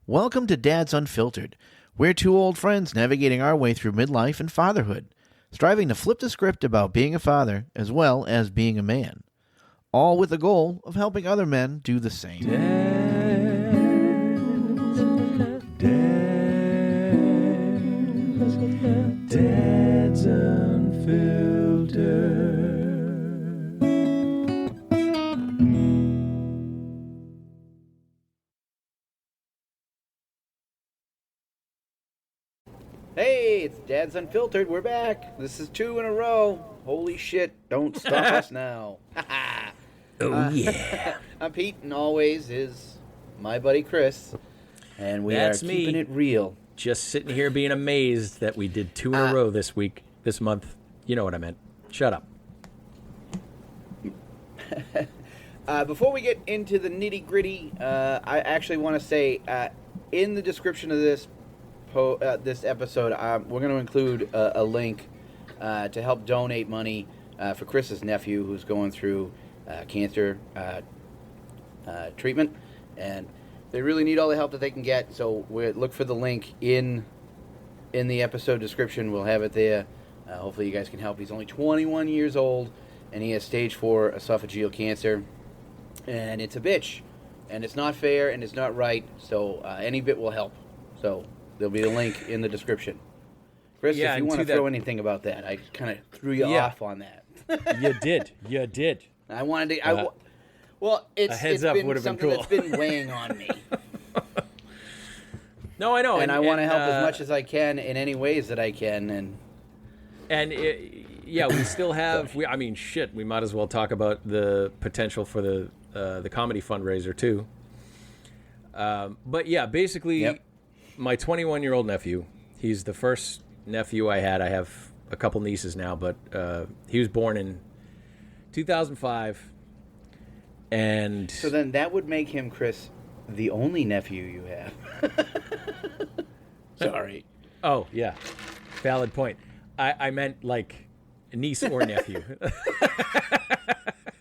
Welcome to Dad's Unfiltered. We're two old friends navigating our way through midlife and fatherhood, striving to flip the script about being a father as well as being a man, all with the goal of helping other men do the same. Dad's Unfiltered. Hey, it's Dad's Unfiltered. We're back. This is 2 in a row. Holy shit, don't stop us now. Yeah. I'm Pete, and always is my buddy Chris, and we That's are me. keeping it real. Just sitting here being amazed that we did 2 in a row this month. You know what I meant. Shut up. Before we get into the nitty-gritty, I actually want to say, in the description of this episode, we're going to include a link to help donate money for Chris's nephew who's going through cancer treatment, and they really need all the help that they can get. So look for the link in the episode description. We'll have it there. Hopefully you guys can help. He's only 21 years old, and he has stage 4 esophageal cancer, and it's a bitch, and it's not fair, and it's not right. So any bit will help. So there'll be a link in the description. Chris, if you want to throw anything about that, I kind of threw you off on that. You did. I wanted to. Well, it's been something that's been weighing on me. No, I know, and I want to help as much as I can in any ways that I can, we still have. We might as well talk about the potential for the comedy fundraiser too. But yeah, basically. Yep. My 21-year-old nephew, he's the first nephew I had. I have a couple nieces now, but he was born in 2005. And so then that would make him, Chris, the only nephew you have. Sorry. Oh, yeah. Valid point. I meant like niece or nephew.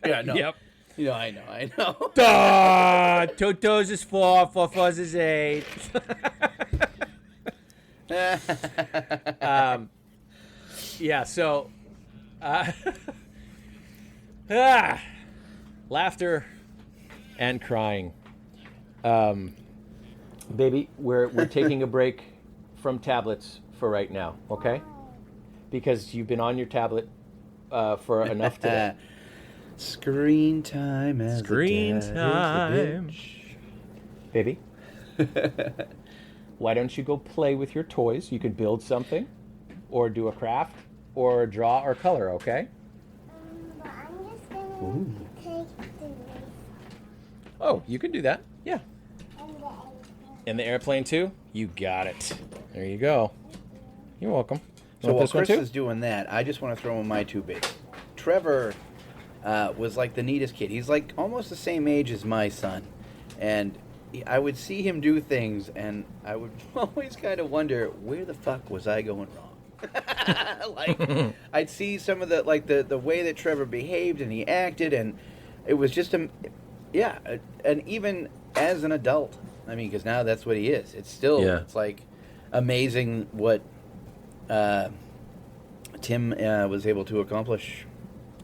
Yeah, no. Yep. You know, I know. Duh! Two toes is 4, 4 fours is 8. So laughter and crying. Baby, we're taking a break from tablets for right now, okay? Because you've been on your tablet for enough today. Screen time as Screen time. Baby. Why don't you go play with your toys? You could build something, or do a craft, or draw or color, okay? But I'm just going to take the leaf. Oh, you can do that. Yeah. And the airplane. And the airplane too? You got it. There you go. You're welcome. So while Chris is doing that, I just want to throw in my 2 bits. Trevor was like the neatest kid. He's like almost the same age as my son. And I would see him do things, and I would always kind of wonder, where the fuck was I going wrong? Like, I'd see some of the way that Trevor behaved and he acted, and it was just and even as an adult, I mean, because now that's what he is. It's still, it's like amazing what Tim was able to accomplish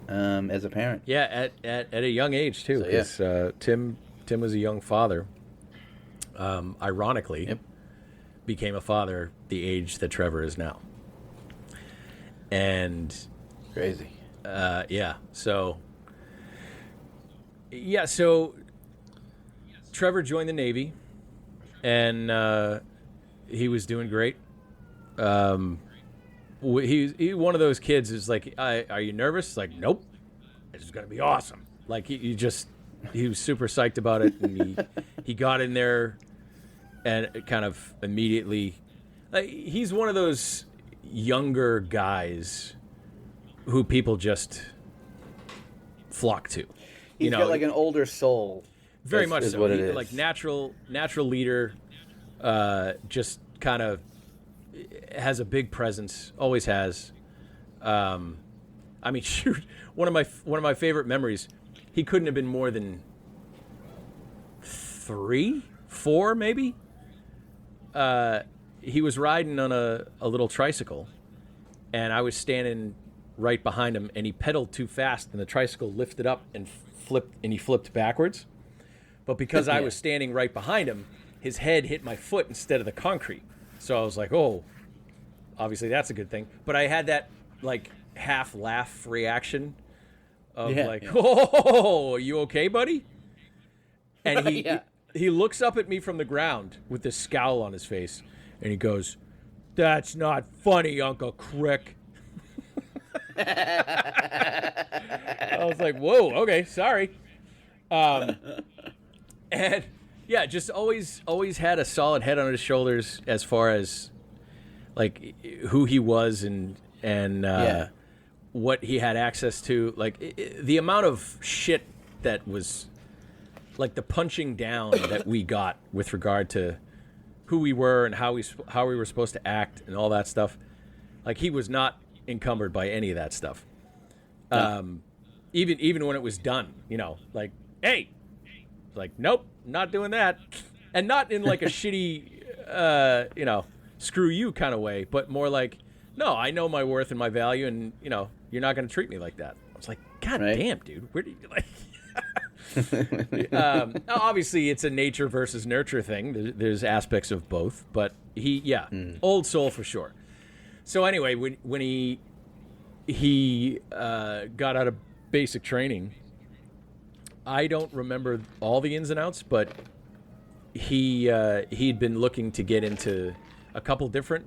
as a parent. Yeah, at a young age too, because Tim was a young father. Ironically, became a father the age that Trevor is now. And crazy. So Trevor joined the Navy, and he was doing great. He one of those kids is like, are you nervous? Like, nope, this is gonna be awesome. Like he was super psyched about it, and he got in there and kind of immediately, like, he's one of those younger guys who people just flock to. He's got like an older soul. Very much is so. What it is. Like natural leader, just kind of has a big presence, always has. I mean, shoot, one of my favorite memories. He couldn't have been more than 3, 4, maybe. he was riding on a little tricycle, and I was standing right behind him, and he pedaled too fast, and the tricycle lifted up and he flipped backwards. But because I was standing right behind him, his head hit my foot instead of the concrete. So I was like, oh, obviously that's a good thing. But I had that like half laugh reaction of oh, are you okay, buddy? And he looks up at me from the ground with this scowl on his face, and he goes, "That's not funny, Uncle Crick." I was like, whoa, okay, sorry. And yeah, just always had a solid head on his shoulders as far as like who he was and what he had access to. Like the amount of shit that was like the punching down that we got with regard to who we were and how we were supposed to act and all that stuff. Like he was not encumbered by any of that stuff. Even when it was done, like, hey, like, nope, not doing that. And not in like a shitty, screw you kind of way, but more like, no, I know my worth and my value, and you're not going to treat me like that. I was like, God damn, dude, where do you like? Obviously, it's a nature versus nurture thing. There's aspects of both, but old soul for sure. So anyway, when he got out of basic training, I don't remember all the ins and outs, but he'd been looking to get into a couple different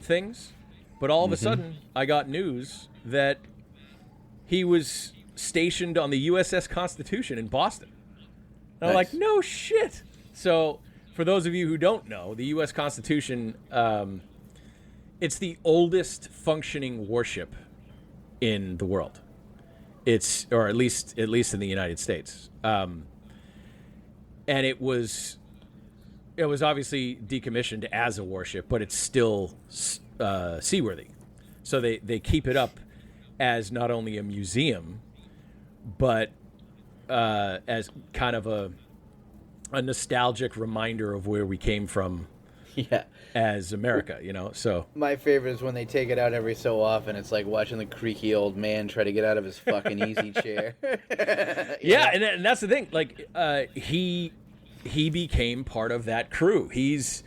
things, but all of a sudden I got news that he was stationed on the USS Constitution in Boston. And I'm like, no shit. So for those of you who don't know, the US Constitution, it's the oldest functioning warship in the world. Or at least in the United States. And it was obviously decommissioned as a warship, but it's still seaworthy. So they keep it up as not only a museum, but as kind of a nostalgic reminder of where we came from. Yeah. As America, so. My favorite is when they take it out every so often. It's like watching the creaky old man try to get out of his fucking easy chair. Yeah, and that's the thing. Like, he became part of that crew. He's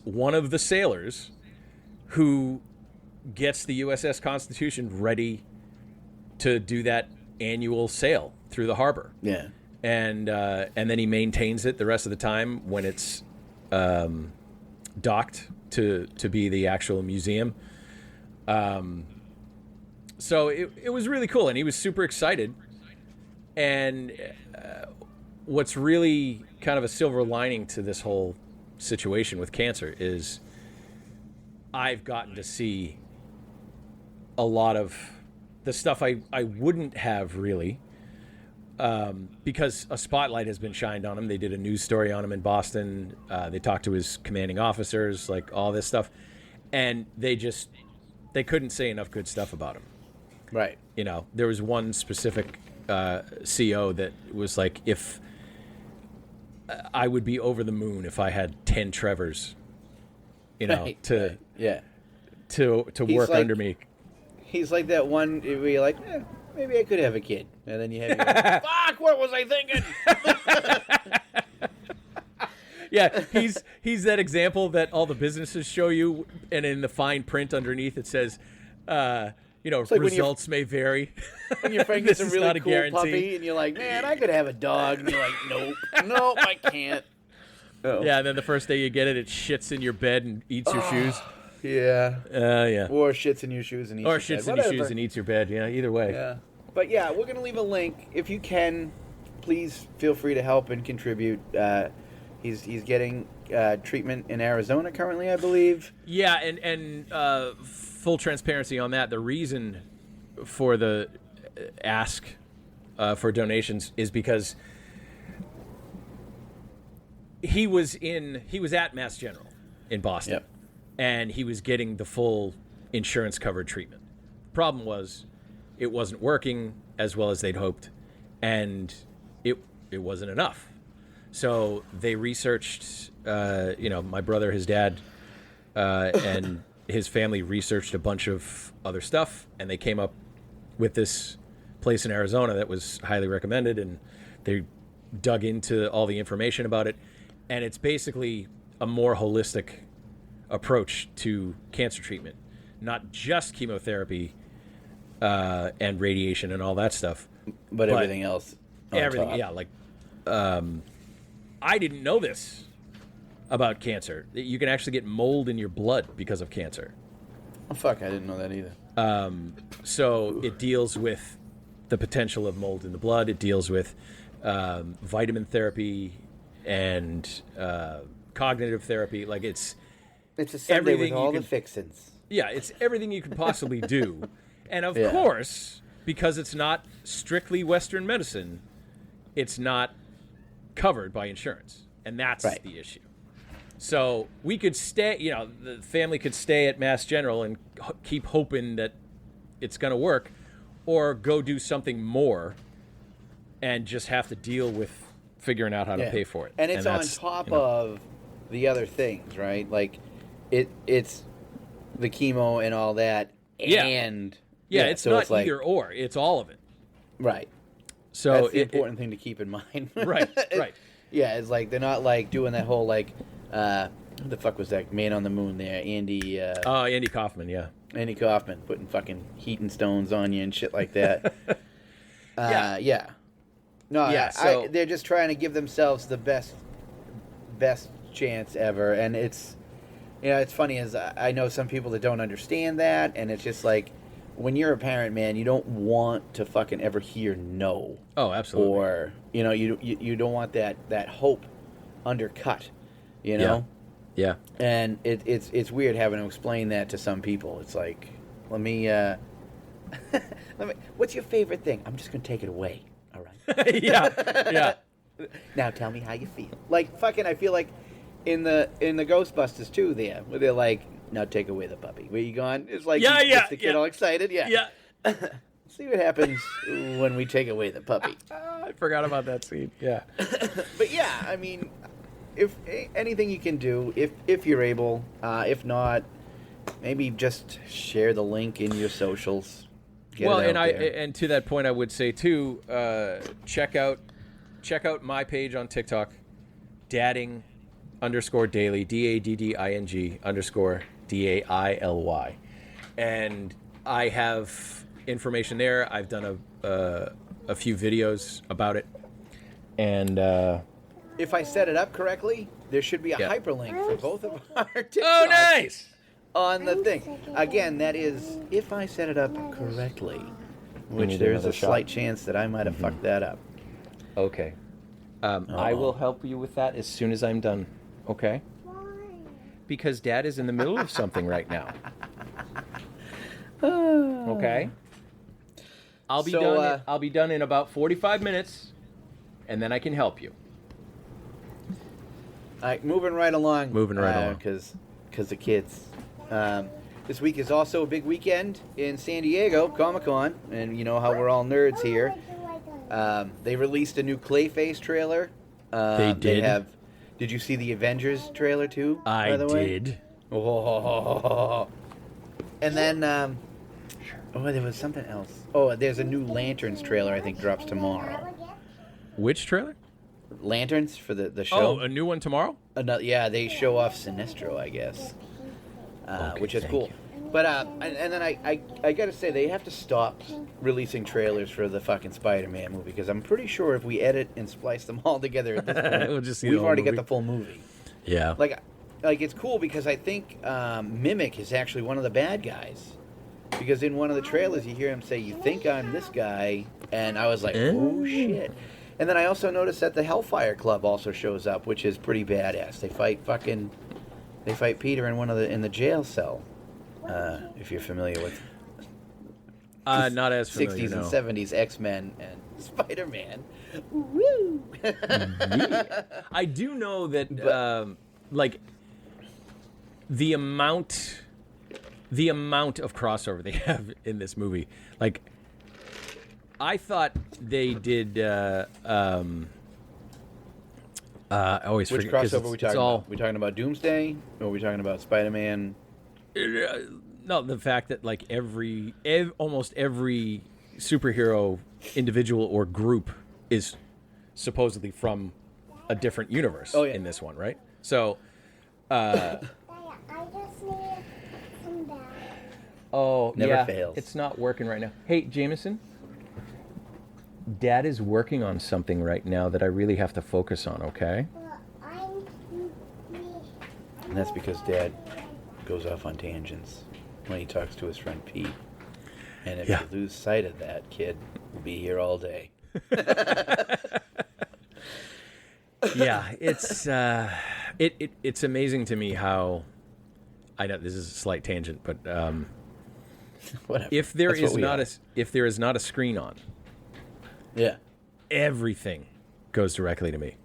one of the sailors who gets the USS Constitution ready to do that annual sail through the harbor. Yeah. And then he maintains it the rest of the time when it's docked to be the actual museum. So it was really cool, and he was super excited. And what's really kind of a silver lining to this whole situation with cancer is I've gotten to see a lot of the stuff I wouldn't have really, because a spotlight has been shined on him. They did a news story on him in Boston. They talked to his commanding officers, like all this stuff. And they couldn't say enough good stuff about him. Right. There was one specific CO that was like, if I would be over the moon if I had 10 Trevors, to work like, under me. He's like that one where you're like, maybe I could have a kid. And then you have your fuck, what was I thinking? Yeah, he's that example that all the businesses show you, and in the fine print underneath it says, like results may vary. When your friend gets a really cool puppy, and you're like, man, I could have a dog. And you're like, nope, I can't. Oh. Yeah, and then the first day you get it, it shits in your bed and eats your shoes. Yeah. Yeah. Or shits in your shoes and eats your bed. Or shits in your shoes and eats your bed. Yeah, either way. Yeah. But yeah, we're going to leave a link. If you can, please feel free to help and contribute. He's getting treatment in Arizona currently, I believe. Yeah, and full transparency on that, the reason for the ask for donations is because he was at Mass General in Boston. Yep. And he was getting the full insurance covered treatment. Problem was, it wasn't working as well as they'd hoped, and it wasn't enough. So they researched my brother, his dad, and his family researched a bunch of other stuff, and they came up with this place in Arizona that was highly recommended, and they dug into all the information about it, and it's basically a more holistic approach to cancer treatment, not just chemotherapy and radiation and all that stuff, but everything else. Everything, top. yeah. Like, I didn't know this about cancer. You can actually get mold in your blood because of cancer. Oh, fuck, I didn't know that either. So it deals with the potential of mold in the blood. It deals with vitamin therapy and cognitive therapy. Like, it's a Sunday everything with all you the fixins. Yeah, it's everything you can possibly do. And of Yeah. course, because it's not strictly Western medicine, it's not covered by insurance. And that's Right. the issue. So we could stay, the family could stay at Mass General and keep hoping that it's going to work, or go do something more and just have to deal with figuring out how to pay for it. And it's on that's, top of the other things, right? Like, it's the chemo and all that. Yeah. And it's so not it's like, either or. It's all of it. right. So That's the important thing to keep in mind. Right. Yeah, it's like they're not like doing that whole like who the fuck was that man on the moon there? Andy Andy Kaufman, yeah. Andy Kaufman putting fucking heating stones on you and shit like that. Yeah. No, Yeah, so- they're just trying to give themselves the best chance ever, and it's it's funny as I know some people that don't understand that, and it's just like when you're a parent, man, you don't want to fucking ever hear no. Oh, absolutely. Or you don't want that hope undercut, know. Yeah. And it's weird having to explain that to some people. It's like, let me what's your favorite thing? I'm just gonna take it away. All right. Yeah. Now tell me how you feel. Like fucking, I feel like in the Ghostbusters too, there where they're like, now take away the puppy. Where you going? It's like gets the kid all excited. Yeah. See what happens when we take away the puppy. I forgot about that scene. Yeah. But yeah, I mean, if anything you can do, if you're able, if not, maybe just share the link in your socials. Get it out there. And to that point, I would say too, check out my page on TikTok, dadding_daily, DADDING_DAILY, and I have information there. I've done a few videos about it, and if I set it up correctly, there should be a hyperlink for both of our TikToks. oh, nice. On the thing. Again, that is if I set it up correctly, which there's a slight chance that I might have fucked that up. Okay. I will help you with that as soon as I'm done. Okay? Why? Because Dad is in the middle of something right now. Okay? I'll be done. I'll be done in about 45 minutes, and then I can help you. All right, moving right along. Along. Because the kids. This week is also a big weekend in San Diego, Comic-Con, and you know how we're all nerds here. They released a new Clayface trailer. They did? Did you see the Avengers trailer too? I by the way? did. Oh. And then, there was something else. Oh, there's a new Lanterns trailer I think drops tomorrow. Which trailer? Lanterns for the show. Oh, a new one tomorrow? Yeah, they show off Sinestro, I guess, which is cool. you. But and then I gotta say they have to stop releasing trailers for the fucking Spider-Man movie because I'm pretty sure if we edit and splice them all together at this point, We'll just see the we've whole already movie. got the full movie. Yeah. Like it's cool because I think Mimic is actually one of the bad guys. Because in one of the trailers you hear him say, "You think I'm this guy?" And I was like, "Oh shit!" And then I also noticed that the Hellfire Club also shows up, which is pretty badass. They fight Peter in the jail cell. If you're familiar with Not as familiar, 60s no. and 70s X-Men and Spider-Man. Woo! I do know that, like, the amount of crossover they have in this movie, like, I thought they did I always Which forget 'cause crossover are we it's talking all about? We talking about Doomsday, or are we talking about Spider-Man? no, the fact that like almost every superhero individual or group is supposedly from a different universe Oh, yeah. in this one, right? So, Dad, I just need some batteries. oh Never yeah, fails. it's not working right now. Hey, Jameson, Dad is working on something right now that I really have to focus on. Okay. Well, And that's because Dad goes off on tangents when he talks to his friend Pete. And if Yeah. you lose sight of that, kid, we'll be here all day. Yeah, it's it's amazing to me how I know this is a slight tangent, but Whatever. if there That's what is we not are. if there is not a screen on, Yeah. everything goes directly to me.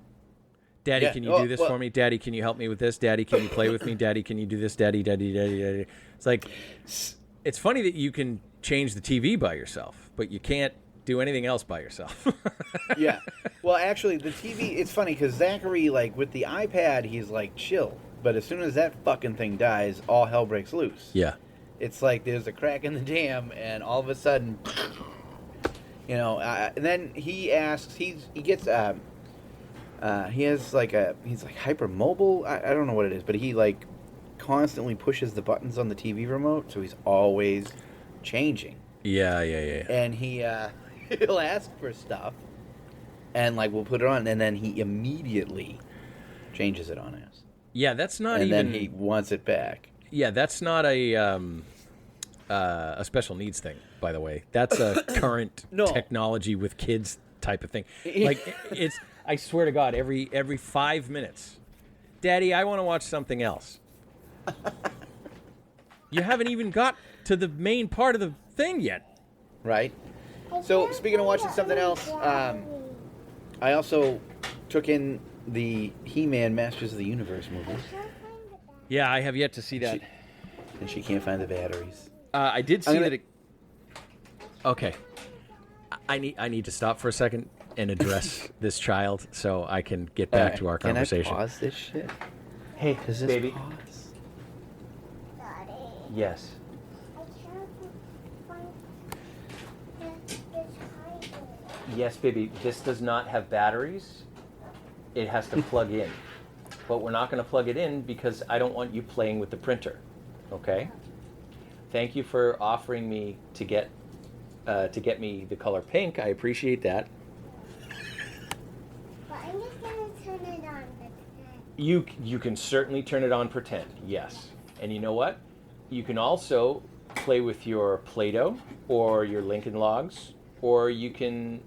Daddy, Yeah. can you Oh, do this well- for me? Daddy, can you help me with this? Daddy, can you play with me? Daddy, can you do this? Daddy, daddy, daddy, daddy. It's like, it's funny that you can change the TV by yourself, but you can't do anything else by yourself. Yeah. Well, actually, the TV, it's funny because Zachary, like, with the iPad, he's, like, chill. But as soon as that fucking thing dies, all hell breaks loose. Yeah. It's like there's a crack in the dam, and all of a sudden, and then he asks, he gets, he has, like, he's, like, hypermobile. I don't know what it is, but he, like, constantly pushes the buttons on the TV remote, so he's always changing. Yeah. And he'll ask for stuff, and like we'll put it on, and then he immediately changes it on us, Yeah, that's not and even. then he wants it back. Yeah, that's not a special needs thing, by the way. That's a current No. technology with kids type of thing. Like it's. I swear to God, every 5 minutes, Daddy, I want to watch something else. You haven't even got to the main part of the thing yet. Right. So speaking of watching something else, I also took in the He-Man Masters of the Universe movie, Yeah, I have yet to see that. and she can't find the batteries. I did see I'm gonna- that. Okay, I need to stop for a second and address this child so I can get back to our conversation. Can I pause this shit? Hey, Does this baby. pause? Daddy, Yes. I can't find this charger. Yes, baby. This does not have batteries. It has to plug in. But we're not going to plug it in because I don't want you playing with the printer. Okay? Thank you for offering me to get me the color pink. I appreciate that. But I'm just gonna turn it on. You can certainly turn it on pretend. Yes. And you know what? You can also play with your Play-Doh or your Lincoln Logs, or you can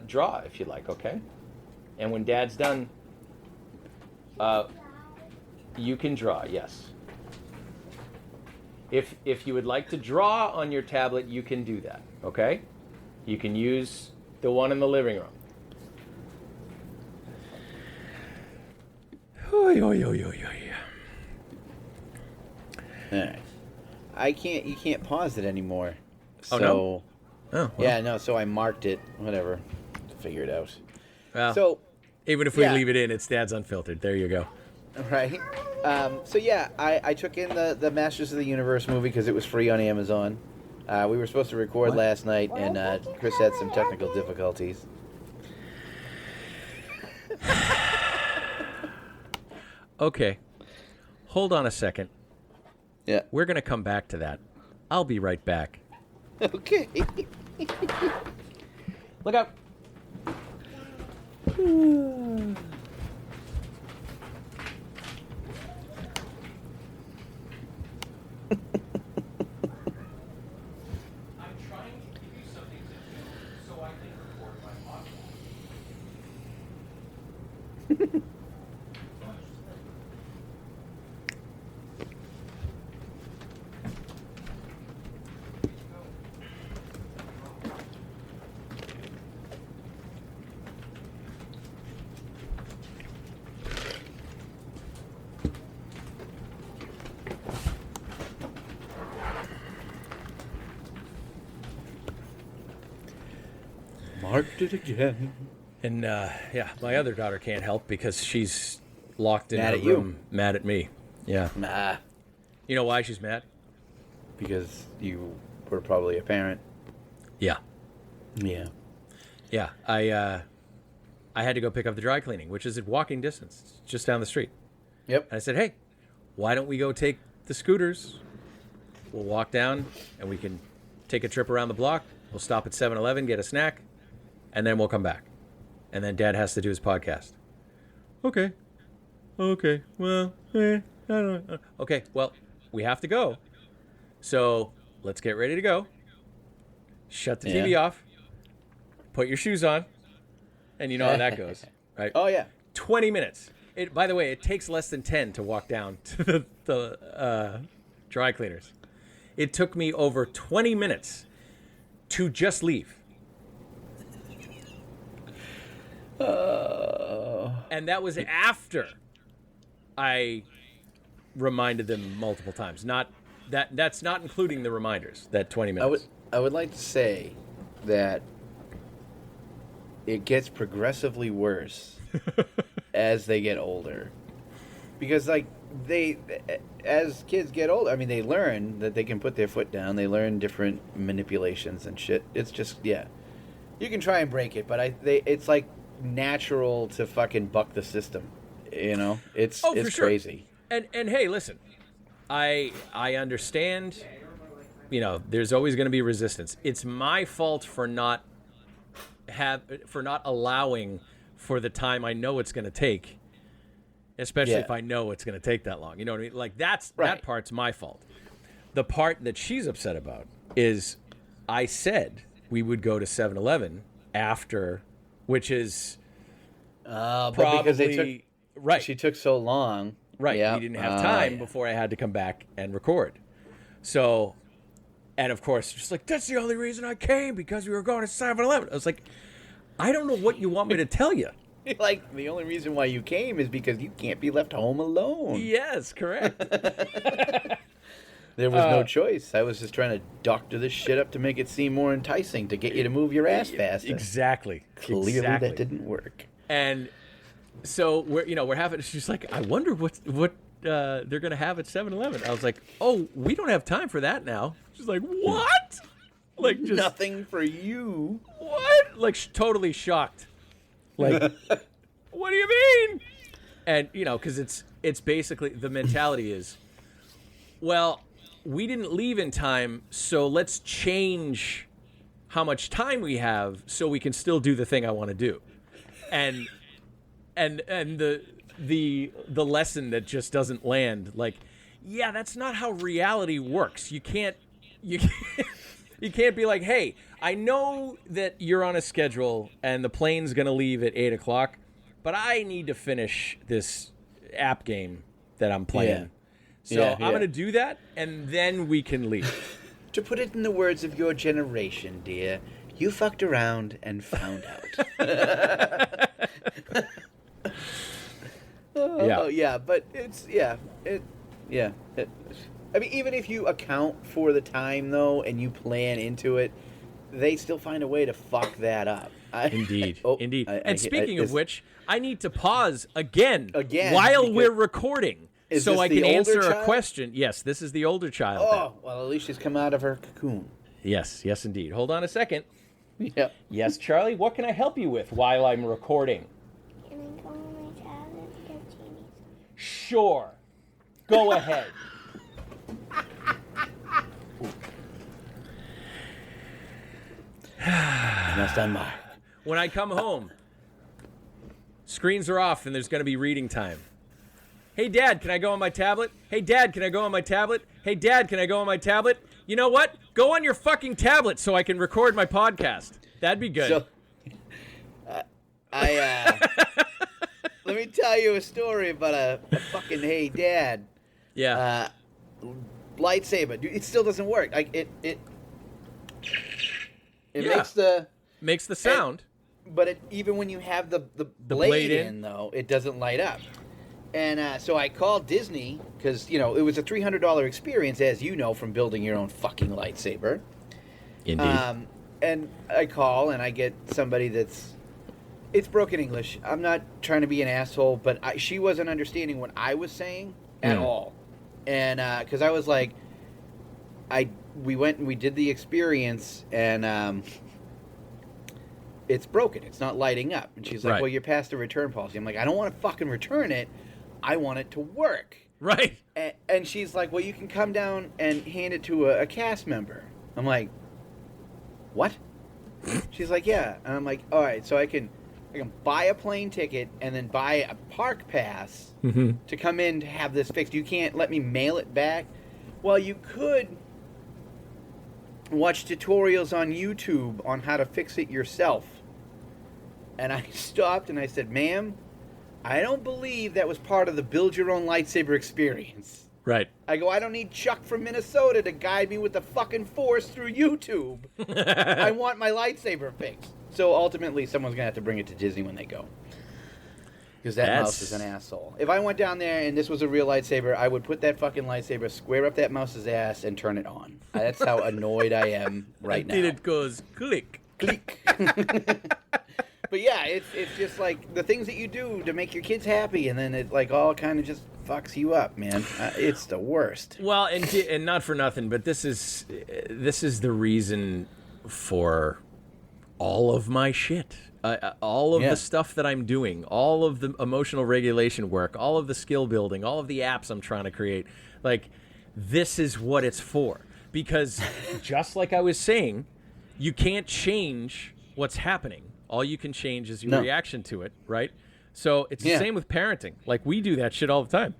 draw if you like, okay? And when Dad's done, you can draw, yes. If you would like to draw on your tablet, you can do that, okay? You can use the one in the living room. Oy, oy, oy, oy, oy. All right. You can't pause it anymore. Oh, So, no? Oh, well. yeah, no, so I marked it. Whatever. Figure it out. Well, So, even if we yeah. leave it in, it's Dad's Unfiltered. There you go. right. So yeah, I took in the Masters of the Universe movie because it was free on Amazon. We were supposed to record What? last night, and Chris had some technical difficulties. Okay. Hold on a second. Yeah. We're going to come back to that. I'll be right back. Okay. Look out. I'm trying to give you something to do so I can record my podcast. Marked it again. And yeah, my other daughter can't help because she's locked in Mad her at you. room, mad at me. Yeah. Nah, You know why she's mad? because you were probably a parent. Yeah. Yeah. Yeah. I had to go pick up the dry cleaning, which is at walking distance, it's just down the street. Yep. And I said, hey, why don't we go take the scooters? We'll walk down and we can take a trip around the block. We'll stop at 7-Eleven, get a snack, and then we'll come back. And then Dad has to do his podcast. Okay. Well, I don't know. Okay, well, we have to go. So let's get ready to go. Shut the TV off. Put your shoes on. And you know how that goes, right? Oh, yeah. 20 minutes. By the way, it takes less than 10 to walk down to the dry cleaners. It took me over 20 minutes to just leave. And that was after I reminded them multiple times. That's not including the reminders, that 20 minutes. I would like to say that it gets progressively worse as they get older. Because, like, as kids get older, I mean, they learn that they can put their foot down. They learn different manipulations and shit. It's just, yeah. You can try and break it, but it's like natural to fucking buck the system. You know? It's for sure. crazy. And hey, listen, I understand, you know, there's always going to be resistance. It's my fault for not allowing for the time I know it's going to take, especially if I know it's going to take that long. You know what I mean? Like that part's my fault. The part that she's upset about is I said we would go to 7-Eleven after, which is probably but because they took, right. She took so long. Right. Yep. We didn't have time before I had to come back and record. So, and of course, just like, that's the only reason I came, because we were going to 7-Eleven. I was like, I don't know what you want me to tell you. Like, the only reason why you came is because you can't be left home alone. Yes, correct. There was no choice. I was just trying to doctor this shit up to make it seem more enticing, to get you to move your ass faster. Exactly. Clearly that didn't work. And so we're having. She's like, I wonder what they're gonna have at 7-Eleven. I was like, oh, we don't have time for that now. She's like, what? Like, just nothing for you. What? Like, totally shocked. Like, what do you mean? And because it's basically the mentality is, well, we didn't leave in time, so let's change how much time we have so we can still do the thing I want to do. And the lesson that just doesn't land, like, yeah, that's not how reality works. You can't be like, hey, I know that you're on a schedule and the plane's gonna leave at 8:00, but I need to finish this app game that I'm playing. Yeah. So Yeah. I'm going to do that, and then we can leave. To put it in the words of your generation, dear, you fucked around and found out. Oh, yeah, but I mean, even if you account for the time, though, and you plan into it, they still find a way to fuck that up. Indeed. Indeed. And speaking of which, I need to pause again while because- we're recording. Is so this I the can older answer a child? question. Yes, this is the older child. Oh, well, at least she's come out of her cocoon. Yes, indeed. Hold on a second. Yep. Yes, Charlie, what can I help you with while I'm recording? Can I go on my tablet and get Genies? Sure. Go ahead. Must unmark. When I come home, screens are off and there's going to be reading time. Hey, Dad, can I go on my tablet? Hey, Dad, can I go on my tablet? Hey, Dad, can I go on my tablet? You know what? Go on your fucking tablet so I can record my podcast. That'd be good. So, let me tell you a story about a fucking hey dad. Yeah. Lightsaber. Dude, it still doesn't work. Like it Yeah. Makes the sound. But even when you have the blade in, though, it doesn't light up. And so I called Disney because, it was a $300 experience, as you know, from building your own fucking lightsaber. Indeed. And I call and I get somebody that's It's broken English. I'm not trying to be an asshole, but she wasn't understanding what I was saying at all. And because I was like, we went and we did the experience, and it's broken. It's not lighting up. And she's like, well, you're past the return policy. I'm like, I don't want to fucking return it. I want it to work. Right. And she's like, well, you can come down and hand it to a cast member. I'm like, what? She's like, yeah. And I'm like, all right, so I can buy a plane ticket and then buy a park pass to come in to have this fixed. You can't let me mail it back? Well, you could watch tutorials on YouTube on how to fix it yourself. And I stopped and I said, ma'am, I don't believe that was part of the build your own lightsaber experience. Right. I go, I don't need Chuck from Minnesota to guide me with the fucking Force through YouTube. I want my lightsaber fixed. So ultimately, someone's going to have to bring it to Disney when they go. Because that mouse is an asshole. If I went down there and this was a real lightsaber, I would put that fucking lightsaber, square up that mouse's ass, and turn it on. That's how annoyed I am right now. Until it goes click. Click. But yeah, it's just like the things that you do to make your kids happy, and then it like all kind of just fucks you up, man. It's the worst. Well, and not for nothing, but this is the reason for all of my shit. All of the stuff that I'm doing, all of the emotional regulation work, all of the skill building, all of the apps I'm trying to create. Like, this is what it's for. Because just like I was saying, you can't change what's happening. All you can change is your reaction to it, right? So it's the same with parenting. Like, we do that shit all the time.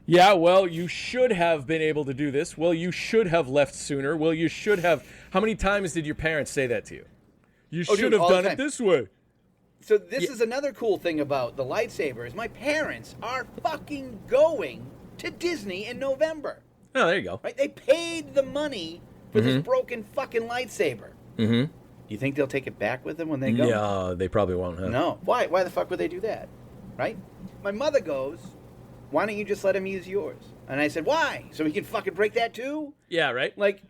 Yeah, well, you should have been able to do this. Well, you should have left sooner. Well, you should have. How many times did your parents say that to you? You should have done it this way. So this is another cool thing about the lightsabers. My parents are fucking going to Disney in November. Oh, there you go. Right? They paid the money for this broken fucking lightsaber. Mm-hmm. Do you think they'll take it back with them when they go? Yeah, they probably won't, huh? No. Why? Why the fuck would they do that? Right? My mother goes, why don't you just let him use yours? And I said, why? So he can fucking break that too? Yeah, right? Like,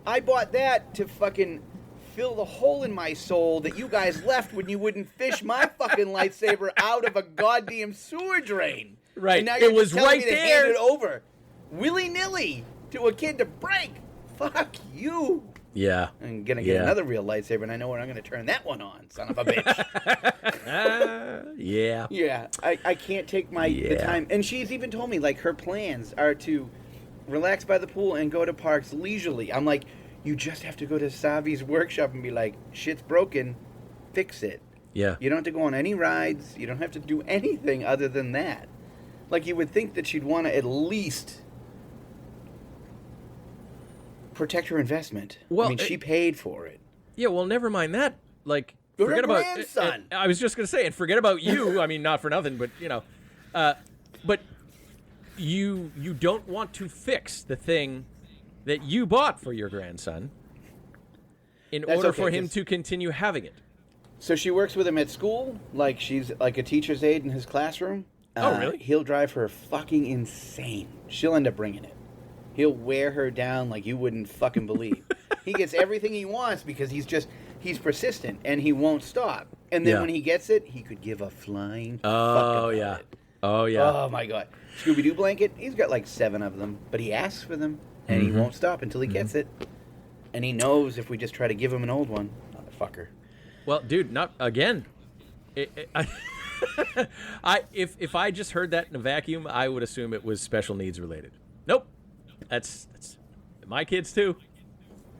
I bought that to fucking fill the hole in my soul that you guys left when you wouldn't fish my fucking lightsaber out of a goddamn sewer drain. Right. And now you're it was telling right me to there. hand it over willy-nilly to a kid to break. Fuck you. Yeah. I'm going to get another real lightsaber, and I know when I'm going to turn that one on, son of a bitch. Yeah. Yeah. I can't take the time. And she's even told me, like, her plans are to relax by the pool and go to parks leisurely. I'm like, you just have to go to Savi's workshop and be like, shit's broken, fix it. Yeah. You don't have to go on any rides. You don't have to do anything other than that. Like, you would think that she'd want to at least protect her investment. Well, I mean, she paid for it. Yeah, well, never mind that. Like, You're forget her about grandson. I was just going to say, and forget about you. I mean, not for nothing, but, you know. But you don't want to fix the thing that you bought for your grandson in order for him to continue having it. So she works with him at school, like she's like a teacher's aide in his classroom. Oh, really? He'll drive her fucking insane. She'll end up bringing it. He'll wear her down like you wouldn't fucking believe. He gets everything he wants because he's persistent and he won't stop. And then when he gets it, he could give a flying fuck about it. Oh, yeah. Oh, my God. Scooby-Doo blanket, he's got like 7 of them, but he asks for them, and he won't stop until he gets it. And he knows if we just try to give him an old one, motherfucker. Well, dude, not again. If I just heard that in a vacuum, I would assume it was special needs related. Nope. That's my kids too.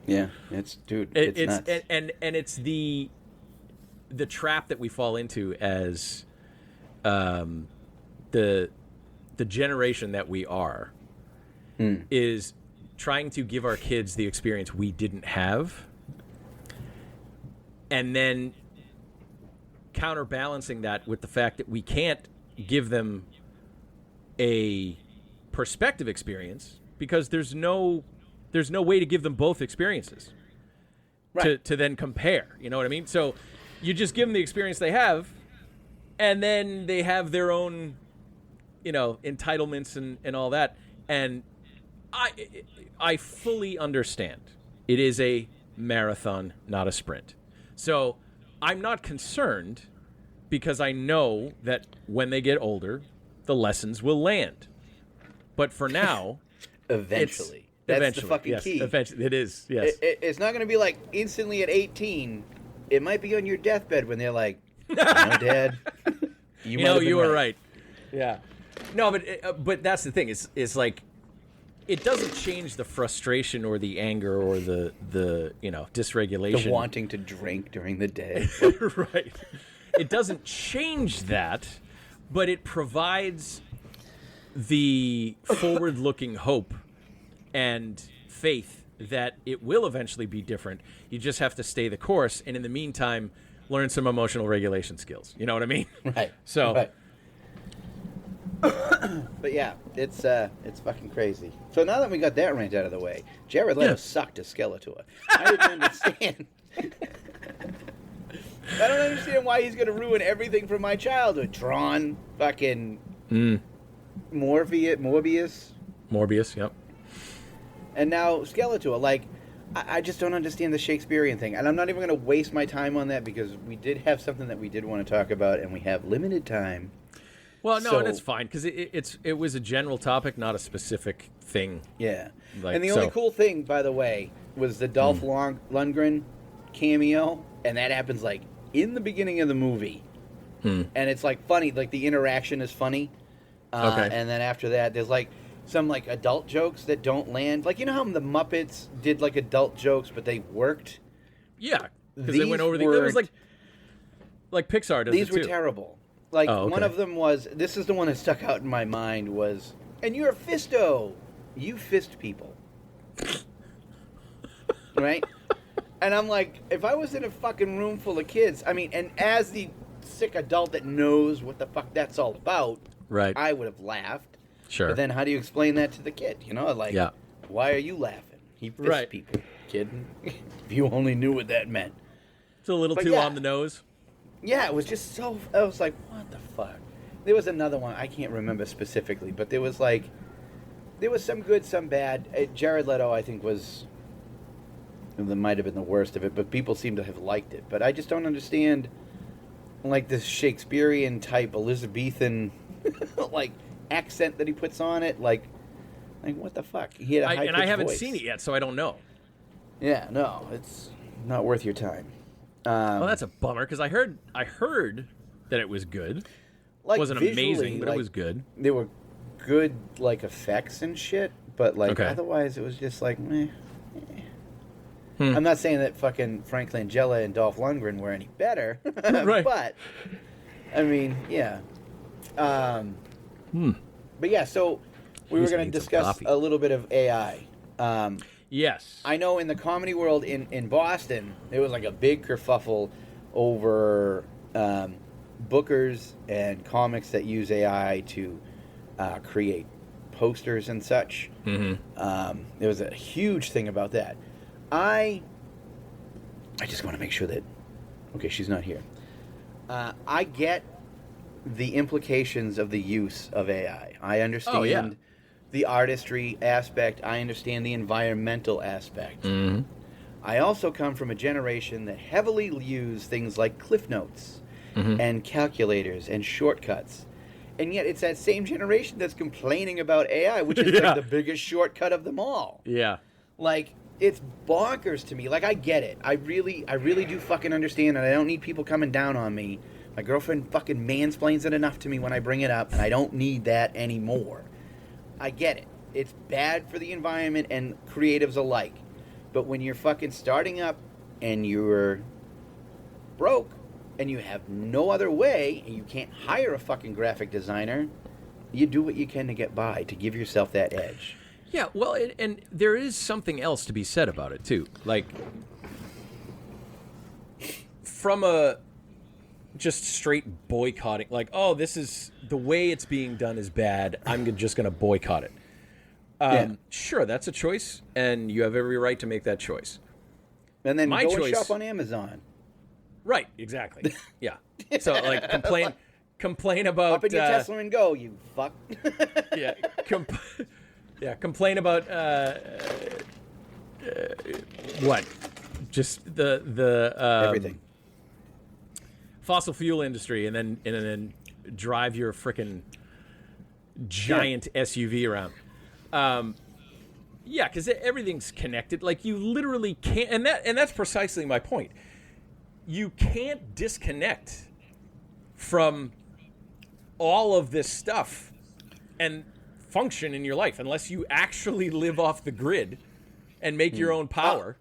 Yeah, it's nuts. And it's the trap that we fall into as the generation that we are is trying to give our kids the experience we didn't have, and then counterbalancing that with the fact that we can't give them a perspective experience because there's no way to give them both experiences to then compare. You know what I mean? So you just give them the experience they have, and then they have their own, entitlements and all that. And I fully understand. It is a marathon, not a sprint. So I'm not concerned because I know that when they get older, the lessons will land. But for now, Eventually. That's eventually, the fucking yes, key. Eventually, it is. Yes. It's not going to be like instantly at 18. It might be on your deathbed when they're like, Dad, you might have been you were right. Yeah. No, but that's the thing. It's like it doesn't change the frustration or the anger or the dysregulation. The wanting to drink during the day. Right. It doesn't change that, but it provides the forward-looking hope and faith that it will eventually be different. You just have to stay the course, and in the meantime, learn some emotional regulation skills. You know what I mean? Right. So, right. But yeah, it's fucking crazy. So now that we got that rant out of the way, Jared Leto sucked as Skeletor. I didn't understand. I don't understand why he's going to ruin everything from my childhood. Tron, fucking Morbius. Yep. And now Skeletor. Like, I just don't understand the Shakespearean thing. And I'm not even going to waste my time on that because we did have something that we did want to talk about, and we have limited time. Well, no, and it's fine because it was a general topic, not a specific thing. Yeah. Like, and the only cool thing, by the way, was the Dolph Lundgren cameo, and that happens like in the beginning of the movie. And it's like funny, like the interaction is funny. Okay. And then after that, there's like some like adult jokes that don't land. Like, you know how the Muppets did like adult jokes, but they worked? Yeah, because they went over it was like Pixar does. These were terrible. Like, one of them was, this is the one that stuck out in my mind was, and you're a fisto. You fist people. Right? And I'm like, if I was in a fucking room full of kids, I mean, and as the sick adult that knows what the fuck that's all about, right, I would have laughed. Sure. But then how do you explain that to the kid? You know, like, why are you laughing? He fists people. Kid, if you only knew what that meant. It's a little too on the nose. Yeah, it was just so... I was like, what the fuck? There was another one. I can't remember specifically, but there was like... There was some good, some bad. Jared Leto, I think, was... That might have been the worst of it, but people seem to have liked it. But I just don't understand, like, this Shakespearean-type Elizabethan, like, accent that he puts on it. Like what the fuck? He had a high-pitched and I haven't voice. seen it yet, so I don't know. Yeah, no, it's not worth your time. Well, that's a bummer because I heard that it was good. Like, it wasn't amazing, but like, it was good. There were good like effects and shit, but like otherwise it was just like meh. I'm not saying that fucking Frank Langella and Dolph Lundgren were any better, right? But I mean, yeah. But yeah, so we were going to discuss a little bit of AI. Yes. I know in the comedy world in Boston, there was like a big kerfuffle over bookers and comics that use AI to create posters and such. There was a huge thing about that. I just want to make sure that... Okay, she's not here. I get the implications of the use of AI. I understand the artistry aspect. I understand the environmental aspect. I also come from a generation that heavily used things like Cliff Notes and calculators and shortcuts. And yet it's that same generation that's complaining about AI, which is like the biggest shortcut of them all. Yeah. Like, it's bonkers to me. Like, I get it. I really do fucking understand, and I don't need people coming down on me. My girlfriend fucking mansplains it enough to me when I bring it up, and I don't need that anymore. I get it. It's bad for the environment and creatives alike. But when you're fucking starting up and you're broke and you have no other way and you can't hire a fucking graphic designer, you do what you can to get by, to give yourself that edge. Yeah, well, and there is something else to be said about it, too. Like, from a just straight boycotting, like, oh, this is, the way it's being done is bad, I'm just going to boycott it. Sure, that's a choice, and you have every right to make that choice. And then go and shop on Amazon. Right, exactly. Yeah. So, like, complain about... Hop in your Tesla and go, you fuck. Complain about what? Just the everything. fossil fuel industry, and then drive your frickin' giant SUV around. Yeah, because everything's connected. Like, you literally can't, and that's precisely my point. You can't disconnect from all of this stuff and function in your life unless you actually live off the grid and make your own power.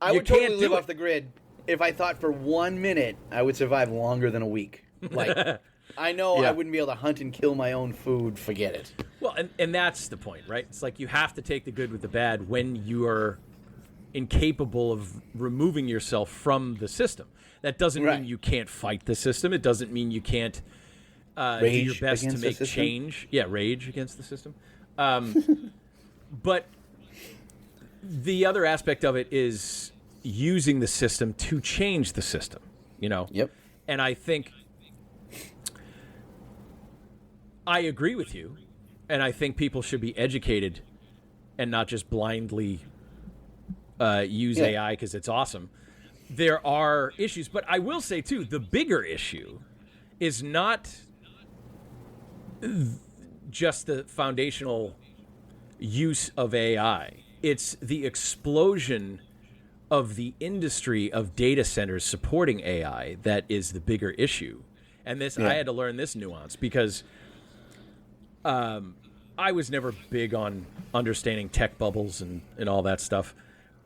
I would totally live off the grid if I thought for 1 minute I would survive longer than a week. Like, I know I wouldn't be able to hunt and kill my own food. Forget it. Well, and that's the point, right? It's like you have to take the good with the bad when you are incapable of removing yourself from the system. That doesn't mean you can't fight the system. It doesn't mean you can't do your best to make change. Yeah, rage against the system. But the other aspect of it is using the system to change the system, you know? Yep. And I think I agree with you, and I think people should be educated and not just blindly use AI because it's awesome. There are issues, but I will say, too, the bigger issue is not just the foundational use of AI. It's the explosion of the industry of data centers supporting AI that is the bigger issue. And this, I had to learn this nuance because I was never big on understanding tech bubbles and all that stuff.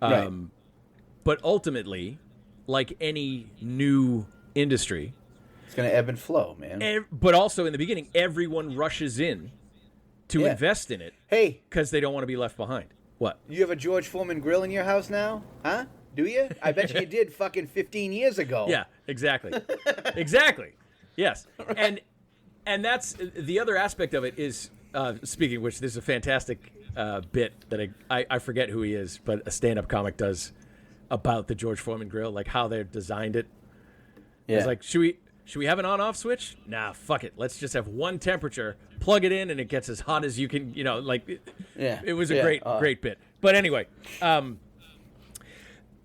But ultimately, like any new industry, it's going to ebb and flow, man. But also in the beginning, everyone rushes in to invest in it. Hey, because they don't want to be left behind. What? You have a George Foreman grill in your house now? Huh? Do you? I bet you did fucking 15 years ago. Yeah, exactly. Exactly. Yes. And that's the other aspect of it is, speaking of which, there's a fantastic bit that I forget who he is, but a stand-up comic does about the George Foreman grill, like how they designed it. Yeah. It's like, should we have an on-off switch? Nah, fuck it. Let's just have one temperature, plug it in, and it gets as hot as you can, you know, like, it was a great bit. But anyway,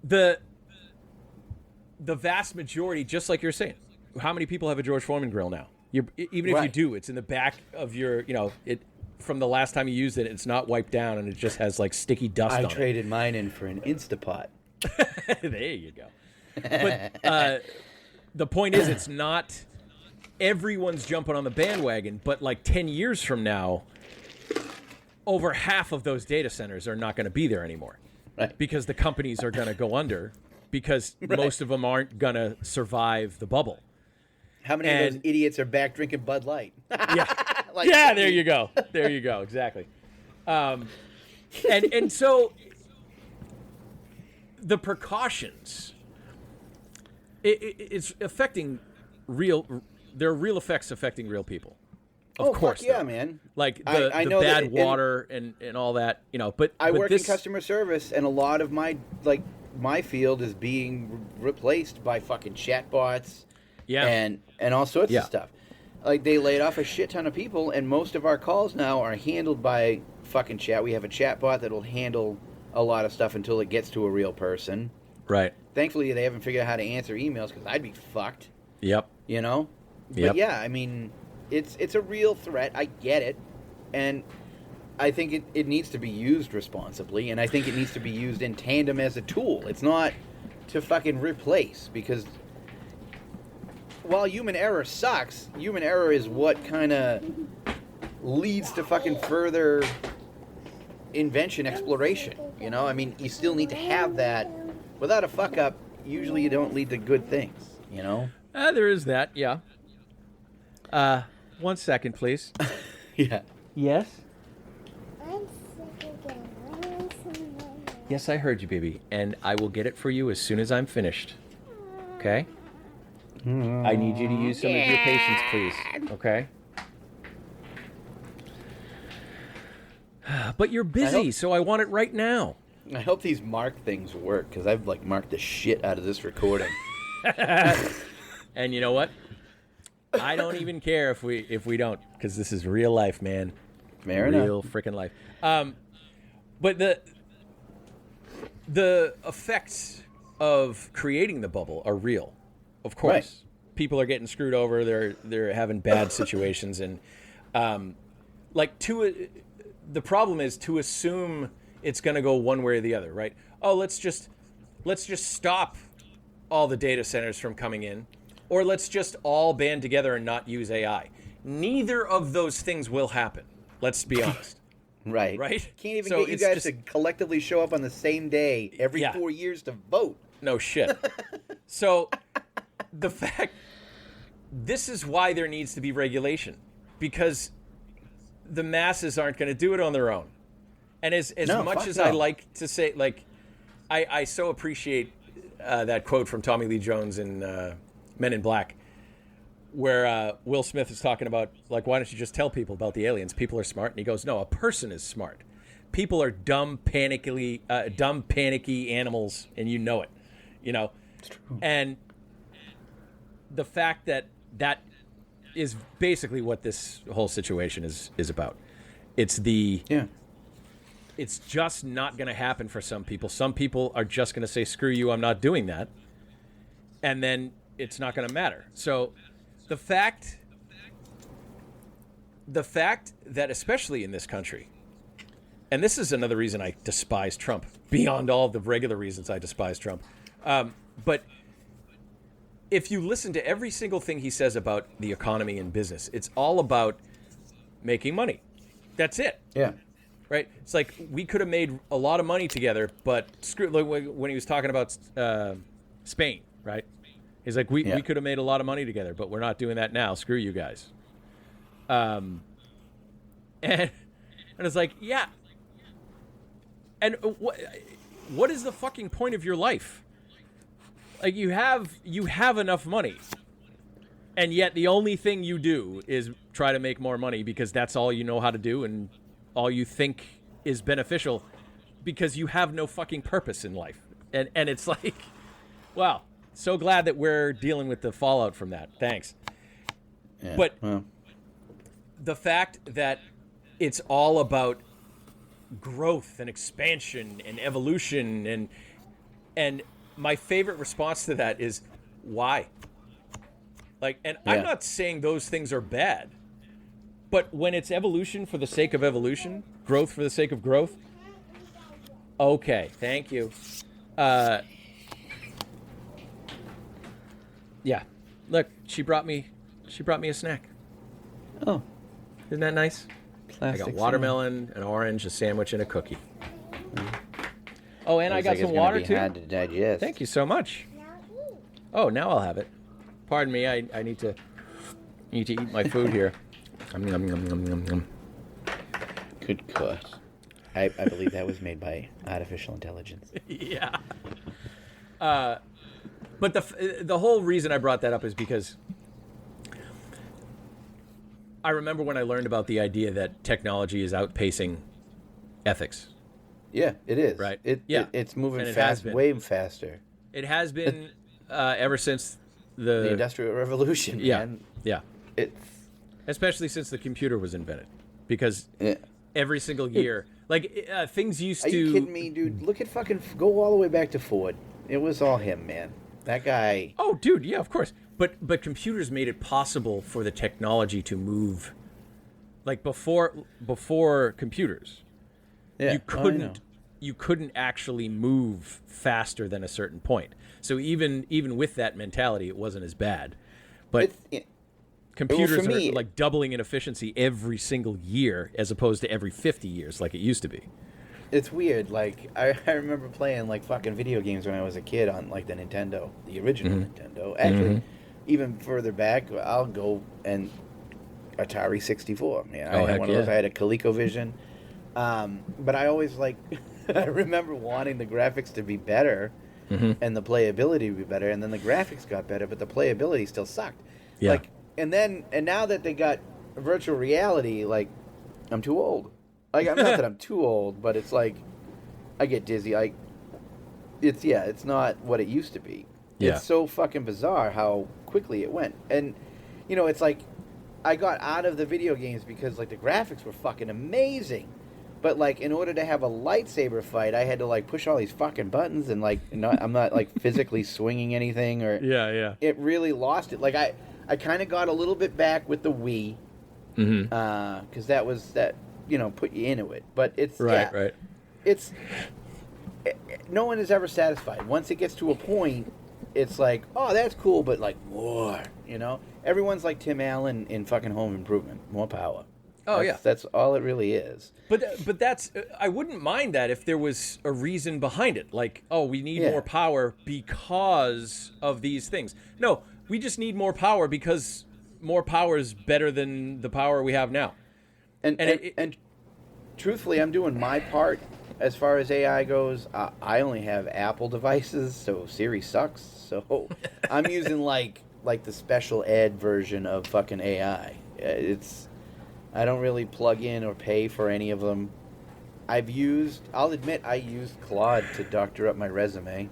the vast majority, just like you're saying, how many people have a George Foreman grill now? Even if you do, it's in the back of your, you know, it from the last time you used it, it's not wiped down, and it just has, like, sticky dust on it. I traded mine in for an Instapot. There you go. But the point is, it's not everyone's jumping on the bandwagon, but like 10 years from now, over half of those data centers are not going to be there anymore. Right. Because the companies are going to go under because most of them aren't going to survive the bubble. How many of those idiots are back drinking Bud Light? Yeah. Like, yeah, there you go. There you go. Exactly. And so the precautions, it's affecting there are real effects affecting real people. Of course. Fuck yeah, man. Like the bad water and all that, you know, but I work in customer service, and a lot of my field is being replaced by fucking chatbots. Yeah. And all sorts of stuff. Like, they laid off a shit ton of people, and most of our calls now are handled by fucking chat. We have a chatbot that'll handle a lot of stuff until it gets to a real person. Right. Thankfully, they haven't figured out how to answer emails, because I'd be fucked. Yep. You know? Yep. But yeah, I mean, it's a real threat. I get it. And I think it needs to be used responsibly, and I think it needs to be used in tandem as a tool. It's not to fucking replace, because while human error sucks, human error is what kind of leads to fucking further invention, exploration. You know, I mean, you still need to have that. Without a fuck up, usually you don't lead to good things, you know? There is that, yeah. 1 second, please. Yeah. Yes? I'm sick again. I want some more. Yes, I heard you, baby. And I will get it for you as soon as I'm finished. Okay? I need you to use some of your patience, please. Okay? But you're busy, so I want it right now. I hope these mark things work, because I've, like, marked the shit out of this recording. And you know what? I don't even care if we don't, because this is real life, man. Fair enough. Real freaking life. But the effects of creating the bubble are real, of course. people are getting screwed over. They're having bad situations, and the problem is to assume it's going to go one way or the other, right? Oh, let's just stop all the data centers from coming in, or let's just all band together and not use AI. Neither of those things will happen. Let's be honest. Right. Can't even get you guys to collectively show up on the same day every 4 years to vote. No shit. So the fact, this is why there needs to be regulation, because the masses aren't going to do it on their own. And as much as I like to say, like, I so appreciate that quote from Tommy Lee Jones in Men in Black, where Will Smith is talking about, like, why don't you just tell people about the aliens? People are smart. And he goes, no, a person is smart. People are dumb, panicky animals, and you know it. You know? It's true. And the fact that is basically what this whole situation is about. It's it's just not going to happen for some people. Some people are just going to say, screw you, I'm not doing that. And then it's not going to matter. So the fact that, especially in this country, and this is another reason I despise Trump, beyond all the regular reasons I despise Trump, but if you listen to every single thing he says about the economy and business, it's all about making money. That's it. Yeah. Right? It's like, we could have made a lot of money together, but when he was talking about Spain, right? He's like, we could have made a lot of money together, but we're not doing that now. Screw you guys. And it's like, yeah. And what is the fucking point of your life? Like, you have enough money, and yet the only thing you do is try to make more money because that's all you know how to do and all you think is beneficial, because you have no fucking purpose in life. And it's like, wow, so glad that we're dealing with the fallout from that. Thanks. Yeah, but the fact that it's all about growth and expansion and evolution, and my favorite response to that is, why? Like, and I'm not saying those things are bad, but when it's evolution for the sake of evolution, growth for the sake of growth, okay, thank you. Yeah, look, she brought me a snack. Oh, isn't that nice? Plastic I got watermelon, an orange, a sandwich, and a cookie. Oh, and I got some water too. Hard to digest. Thank you so much. Oh, now I'll have it. Pardon me, I need to eat my food here. Good God. I believe that was made by artificial intelligence. Yeah. But the whole reason I brought that up is because I remember when I learned about the idea that technology is outpacing ethics. Yeah, it is. Right. It's moving fast, way faster. It has been ever since the Industrial Revolution. Yeah, man. yeah. It's especially since the computer was invented, because every single year, like things used to. Are you kidding me, dude? Look at go all the way back to Ford. It was all him, man. That guy. Oh, dude, yeah, of course. But computers made it possible for the technology to move. Like before computers, you couldn't actually move faster than a certain point. So even with that mentality, it wasn't as bad. But computers are like doubling in efficiency every single year, as opposed to every 50 years, like it used to be. It's weird. Like I remember playing like fucking video games when I was a kid on like the Nintendo, the original Nintendo. Actually, even further back, I'll go and Atari 64. Man, I had one of those. I had a ColecoVision. But I always I remember wanting the graphics to be better and the playability to be better, and then the graphics got better, but the playability still sucked. Yeah. And now that they got virtual reality, like, I'm too old. Like, I'm not that I'm too old, but it's like I get dizzy. It's not what it used to be. Yeah. It's so fucking bizarre how quickly it went. And it's like I got out of the video games because like the graphics were fucking amazing. But like, in order to have a lightsaber fight, I had to like push all these fucking buttons, and like, I'm not like physically swinging anything, or Yeah. It really lost it. Like I kind of got a little bit back with the Wii, because that was that put you into it. But it's Right. It's no one is ever satisfied. Once it gets to a point, it's like, oh, that's cool, but like more, Everyone's like Tim Allen in fucking Home Improvement, more power. Oh, That's all it really is. But that's I wouldn't mind that if there was a reason behind it. Like, oh, we need more power because of these things. No, we just need more power because more power is better than the power we have now. And truthfully, I'm doing my part as far as AI goes. I only have Apple devices, so Siri sucks. So I'm using like the special ed version of fucking AI. I don't really plug in or pay for any of them. I'll admit I used Claude to doctor up my resume.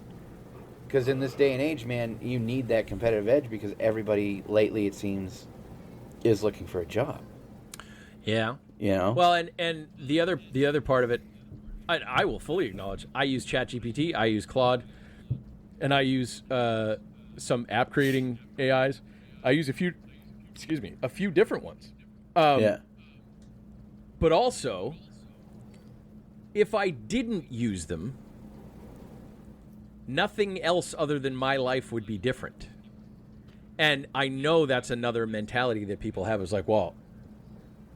Because in this day and age, man, you need that competitive edge because everybody lately, it seems, is looking for a job. Yeah. Well, and the other part of it, I will fully acknowledge, I use ChatGPT, I use Claude, and I use some app creating AIs. I use a few different ones. But also, if I didn't use them, nothing else other than my life would be different. And I know that's another mentality that people have, is like, well,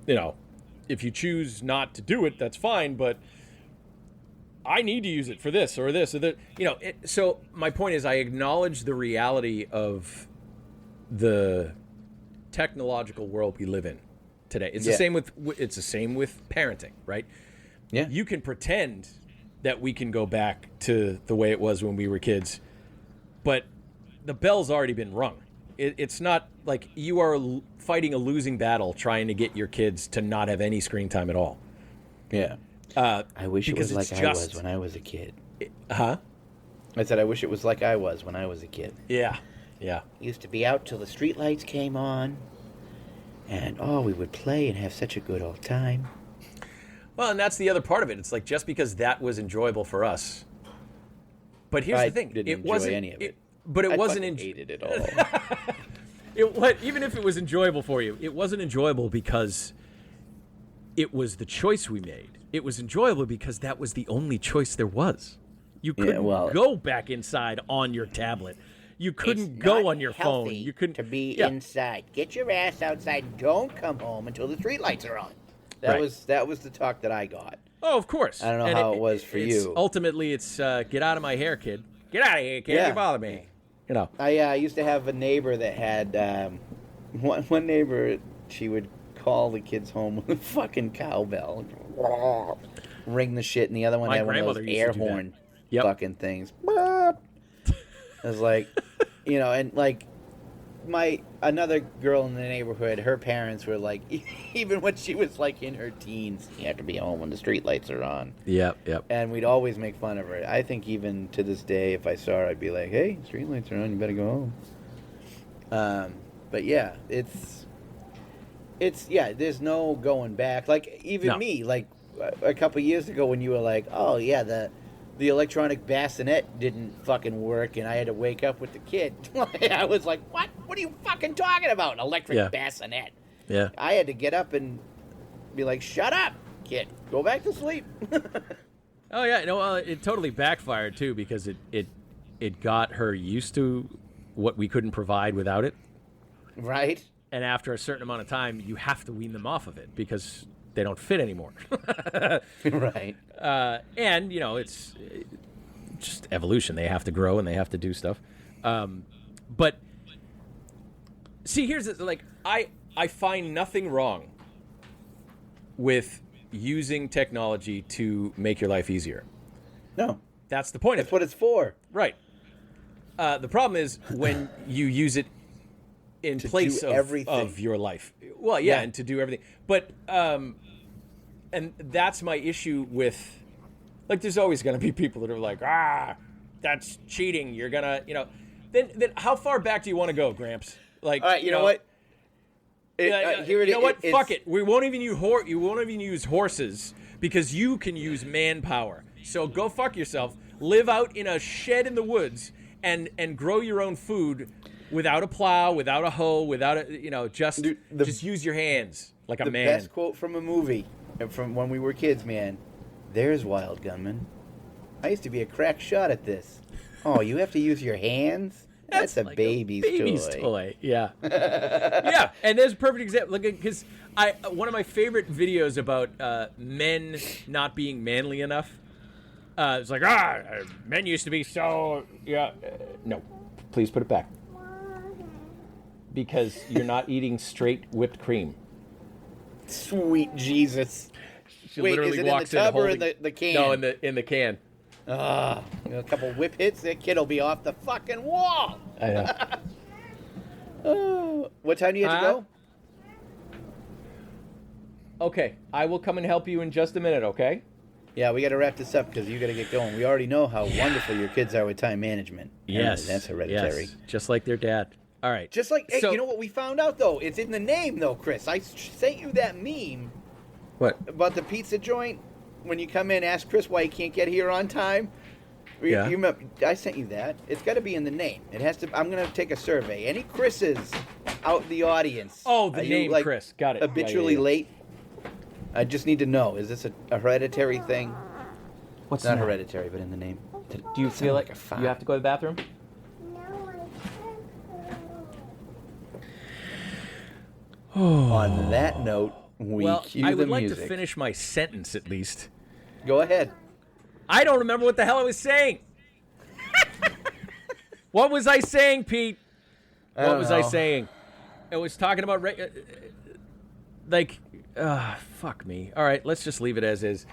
if you choose not to do it, that's fine, but I need to use it for this or this or that. So my point is, I acknowledge the reality of the technological world we live in today. It's the same with parenting, right? Yeah. You can pretend that we can go back to the way it was when we were kids, but the bell's already been rung. It's not like you are fighting a losing battle trying to get your kids to not have any screen time at all. Yeah. I wish it was like I was when I was a kid. Huh? I said I wish it was like I was when I was a kid. Yeah. Used to be out till the streetlights came on. And, we would play and have such a good old time. Well, and that's the other part of it. It's like, just because that was enjoyable for us. But here's the thing. It wasn't any of it. But it wasn't hated it all. Even if it was enjoyable for you, it wasn't enjoyable because it was the choice we made. It was enjoyable because that was the only choice there was. You couldn't go back inside on your tablet. You couldn't go on your phone. You couldn't to be inside. Get your ass outside. Don't come home until the streetlights are on. That was the talk that I got. Oh, of course. I don't know how it was for you. Ultimately, it's get out of my hair, kid. Get out of here, kid. You bother me. I used to have a neighbor that had one neighbor. She would call the kids home with a fucking cowbell, ring the shit, and the other one had one of those air horn fucking things. I was like, and like another girl in the neighborhood, her parents were like, even when she was like in her teens, you have to be home when the streetlights are on. Yep. And we'd always make fun of her. I think even to this day, if I saw her, I'd be like, hey, streetlights are on, you better go home. But yeah, it's there's no going back. Like even me, like a couple years ago when you were like, oh yeah, the electronic bassinet didn't fucking work, and I had to wake up with the kid. I was like, what? What are you fucking talking about? An electric bassinet. Yeah. I had to get up and be like, shut up, kid. Go back to sleep. Oh, yeah. No, it totally backfired, too, because it got her used to what we couldn't provide without it. Right. And after a certain amount of time, you have to wean them off of it because they don't fit anymore. Right. And, it's just evolution. They have to grow and they have to do stuff. But see, here's the, like, I find nothing wrong with using technology to make your life easier. No. That's the point That's what it's for. Right. The problem is when you use it in place of your life. Well, yeah, and to do everything. But, and that's my issue with, like, there's always going to be people that are like, that's cheating. You're going to, then how far back do you want to go, Gramps? Like, all right, you know what? Fuck it. We won't even use horses because you can use manpower. So go fuck yourself. Live out in a shed in the woods and grow your own food without a plow, without a hoe, without a, just use your hands like a man. The best quote from a movie from when we were kids, man. There's Wild Gunman. I used to be a crack shot at this. Oh, you have to use your hands? That's a like baby's toy. Yeah. Yeah, and there's a perfect example. Look, because one of my favorite videos about men not being manly enough. It's like, men used to be so... Yeah. No, please put it back. Because you're not eating straight whipped cream. Sweet Jesus. She literally walks in the tub or holding, in the can? No, in the can. A couple whip hits, that kid will be off the fucking wall. I know. What time do you have to go? Okay, I will come and help you in just a minute, okay? Yeah, we got to wrap this up because you got to get going. We already know how wonderful your kids are with time management. Yes. That's hereditary. Yes. Just like their dad. All right. Just like, hey, you know what we found out, though? It's in the name, though, Chris. I sent you that meme. What? About the pizza joint. When you come in, ask Chris why he can't get here on time. Yeah. I sent you that. It's got to be in the name. It has to. I'm going to take a survey. Any Chris's out in the audience? Oh, the name Chris. Got it. Habitually late? I just need to know. Is this a hereditary thing? What's not hereditary, but in the name. Do you feel like you have to go to the bathroom? On that note, we cue the music. I would like to finish my sentence at least. Go ahead. I don't remember what the hell I was saying. What was I saying, Pete? What was I saying? I was talking about fuck me. All right, let's just leave it as is.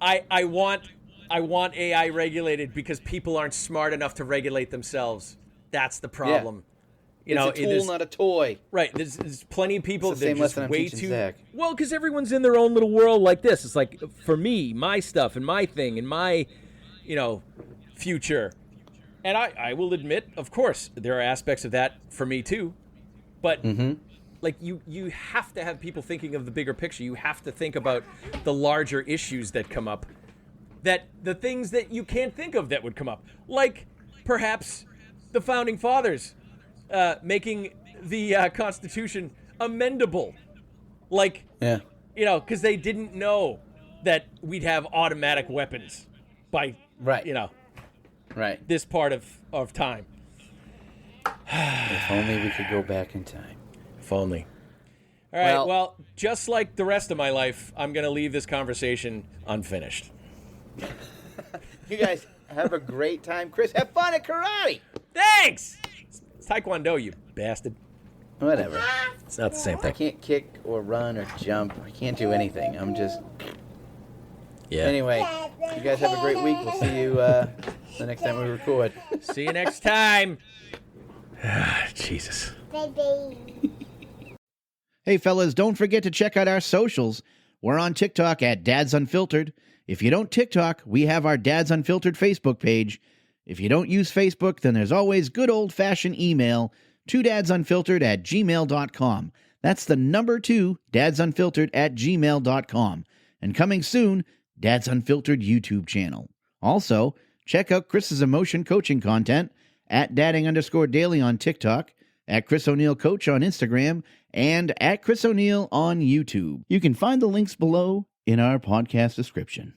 I want AI regulated because people aren't smart enough to regulate themselves. That's the problem. Yeah. It's a tool, not a toy. Right. There's plenty of people that are just way too... Zach. Well, because everyone's in their own little world like this. It's like, for me, my stuff and my thing and my, future. And I will admit, of course, there are aspects of that for me too. But, you have to have people thinking of the bigger picture. You have to think about the larger issues that come up. That the things that you can't think of that would come up. Like, perhaps, the Founding Fathers... making the Constitution amendable. Like, because they didn't know that we'd have automatic weapons by, this part of time. If only we could go back in time. If only. All right, well, just like the rest of my life, I'm going to leave this conversation unfinished. You guys have a great time. Chris, have fun at karate. Thanks! It's Taekwondo, you bastard. Whatever. It's not the same thing. I can't kick or run or jump. I can't do anything. I'm just... Yeah. Anyway, you guys have a great week. We'll see you the next time we record. See you next time. Jesus. Hey, fellas, don't forget to check out our socials. We're on TikTok at Dad's Unfiltered. If you don't TikTok, we have our Dad's Unfiltered Facebook page. If you don't use Facebook, then there's always good old-fashioned email, 2dadsunfiltered@gmail.com. That's the number 2, dadsunfiltered@gmail.com. And coming soon, Dad's Unfiltered YouTube channel. Also, check out Chris's emotion coaching content at dadding_daily on TikTok, at Chris O'Neill Coach on Instagram, and at Chris O'Neill on YouTube. You can find the links below in our podcast description.